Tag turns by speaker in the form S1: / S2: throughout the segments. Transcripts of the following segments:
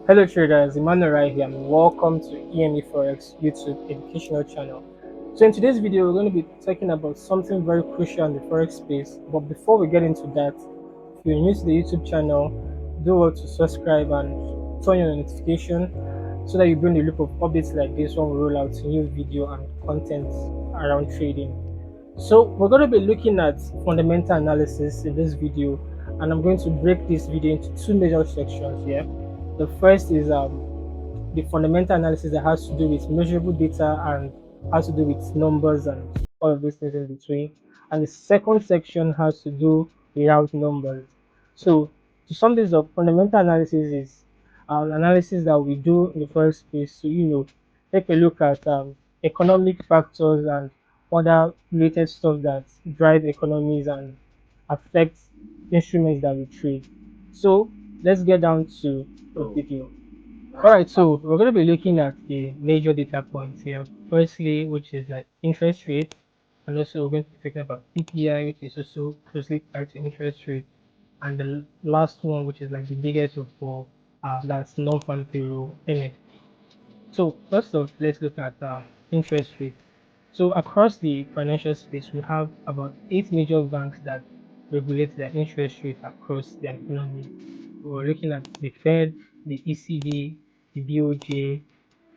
S1: Hello traders, Emmanuel right here and welcome to EME Forex YouTube educational channel. So in today's video, we're going to be talking about something very crucial in the Forex space. But before we get into that, if you're new to the YouTube channel, do well to subscribe and turn on your notification so that you bring the loop of updates like this when we roll out new video and content around trading. So we're going to be looking at fundamental analysis in this video, and I'm going to break this video into two major sections here. The first is the fundamental analysis that has to do with measurable data and has to do with numbers and all of those things in between. And the second section has to do without numbers. So to sum this up, fundamental analysis is analysis that we do in the first place to take a look at economic factors and other related stuff that drive economies and affect instruments that we trade. So let's get down to the video. All right, so we're going to be looking at the major data points here. Firstly, which is like interest rate, and also we're going to be talking about CPI, which is also closely tied to interest rate, and the last one, which is like the biggest of all, that's non-farm payroll. So first off, let's look at interest rate. So across the financial space, we have about eight major banks that regulate their interest rate across the economy. We're looking at the Fed, the ECB, the BOJ,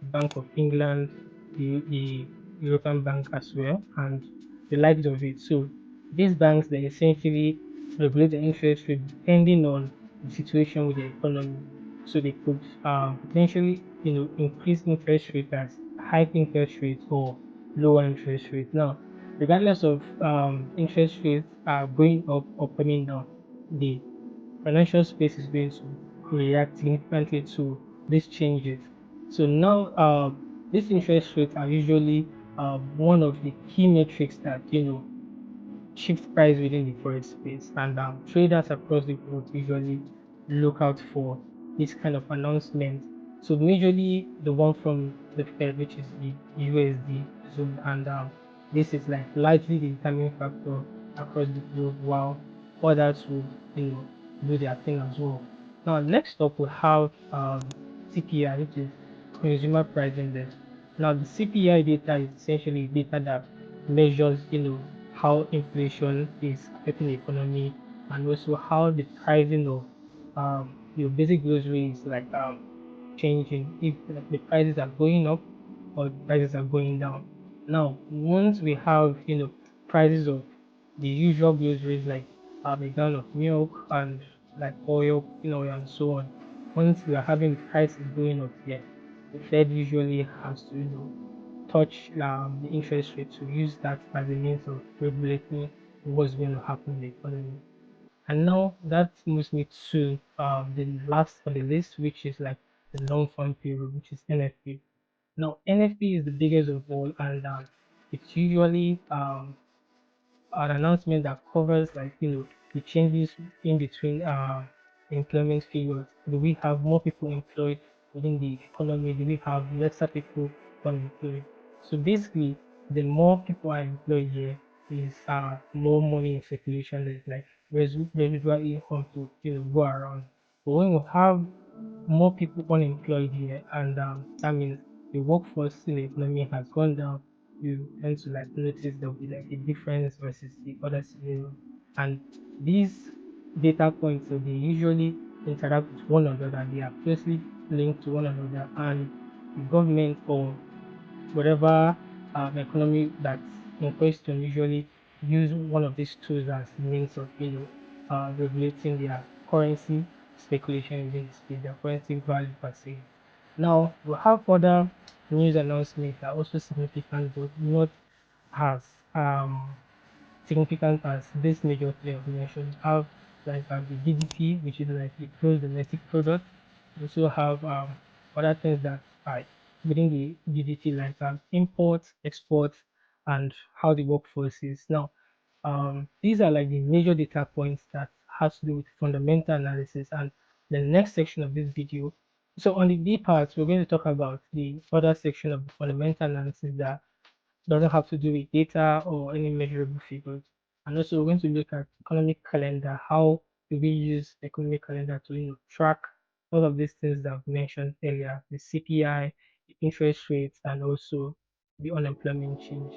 S1: Bank of England, the European Bank as well, and the likes of it. So these banks they essentially regulate the interest rate depending on the situation with the economy. So they could potentially increase interest rate as high interest rates or lower interest rates. Now, regardless of interest rates are going up or coming down, the financial space is going to react significantly to these changes. So now, these interest rates are usually one of the key metrics that shift price within the forex space, and traders across the world usually look out for this kind of announcement. So majorly the one from the Fed, which is the USD zone, and this is like largely the determining factor across the globe, while others would do their thing as well. Now next up we have CPI, which is Consumer Price Index. Now the CPI data is essentially data that measures how inflation is affecting the economy, and also how the pricing of your basic groceries like changing, if the prices are going up or the prices are going down. Now once we have prices of the usual groceries like a gallon of milk and like oil, and so on, once we are having prices going up here, the Fed usually has to touch the interest rate to use that as a means of regulating what's going to happen in the economy. And now that moves me to the last on the list, which is like the long fund period, which is NFP. Now NFP is the biggest of all, and it's usually an announcement that covers like the changes in between employment figures. Do we have more people employed within the economy? Do we have lesser people unemployed? So basically, the more people are employed here is more money in circulation. There's like residual income to go around. But when we have more people unemployed here, and that means the workforce in the economy has gone down, you tend to like notice there will be like a difference versus the other scenario. And these data points, so they usually interact with one another, they are closely linked to one another, and the government or whatever economy that's in question usually use one of these tools as means of regulating their currency speculation within the space, their currency value per se. Now we have other news announcements that are also significant but not as significant as this major player we mentioned. We have like the GDP, which is like the gross domestic product. We also have other things that are within the GDP, like imports, exports, and how the workforce is. Now, these are like the major data points that has to do with fundamental analysis. And the next section of this video, so on the B part, we're going to talk about the other section of the fundamental analysis that doesn't have to do with data or any measurable figures. And also, we're going to look at economic calendar. How do we use economic calendar to track all of these things that I've mentioned earlier, the CPI, the interest rates, and also the unemployment change.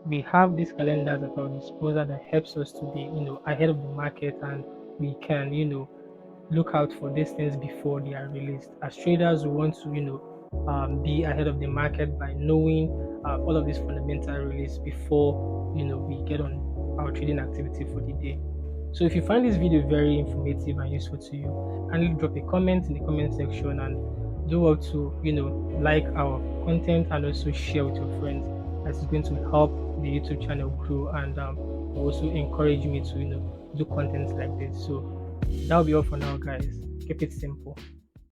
S1: We have these calendars at our disposal that helps us to be, ahead of the market, and we can, look out for these things before they are released. As traders, we want to, be ahead of the market by knowing all of these fundamental release before, we get on our trading activity for the day. So if you find this video very informative and useful to you, kindly drop a comment in the comment section and do well to, like our content and also share with your friends. That is going to help the YouTube channel grow and also encourage me to, do content like this. So that'll be all for now, guys. Keep it simple.